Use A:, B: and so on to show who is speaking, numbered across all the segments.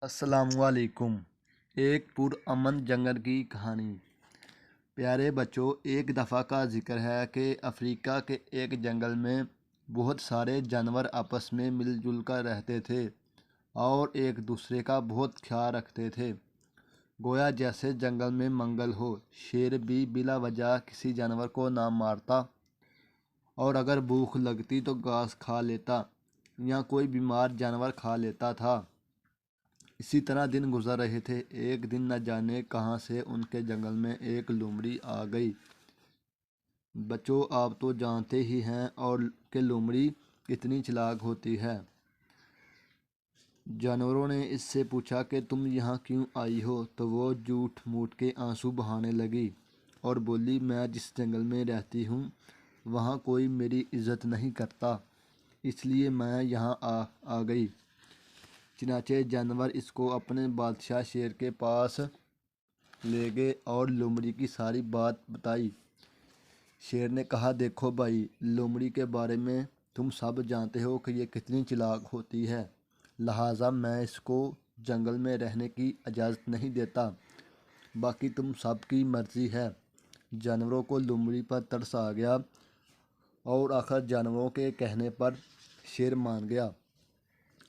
A: السلام علیکم۔ ایک پرامن جنگل کی کہانی۔ پیارے بچوں، ایک دفعہ کا ذکر ہے کہ افریقہ کے ایک جنگل میں بہت سارے جانور آپس میں مل جل کر رہتے تھے اور ایک دوسرے کا بہت خیال رکھتے تھے، گویا جیسے جنگل میں منگل ہو۔ شیر بھی بلا وجہ کسی جانور کو نہ مارتا اور اگر بھوک لگتی تو گھاس کھا لیتا یا کوئی بیمار جانور کھا لیتا تھا۔ اسی طرح دن گزر رہے تھے۔ ایک دن نہ جانے کہاں سے ان کے جنگل میں ایک لومڑی آ گئی۔ بچوں، آپ تو جانتے ہی ہیں اور کہ لومڑی کتنی چالاک ہوتی ہے۔ جانوروں نے اس سے پوچھا کہ تم یہاں کیوں آئی ہو؟ تو وہ جھوٹ موٹ کے آنسو بہانے لگی اور بولی، میں جس جنگل میں رہتی ہوں وہاں کوئی میری عزت نہیں کرتا، اس لیے میں یہاں آ گئی۔ چنانچہ جانور اس کو اپنے بادشاہ شیر کے پاس لے گئے اور لومڑی کی ساری بات بتائی۔ شیر نے کہا، دیکھو بھائی، لومڑی کے بارے میں تم سب جانتے ہو کہ یہ کتنی چالاک ہوتی ہے، لہٰذا میں اس کو جنگل میں رہنے کی اجازت نہیں دیتا، باقی تم سب کی مرضی ہے۔ جانوروں کو لومڑی پر ترس آ گیا اور آخر جانوروں کے کہنے پر شیر مان گیا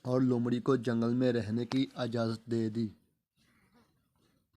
A: اور لومڑی کو جنگل میں رہنے کی اجازت دے دی۔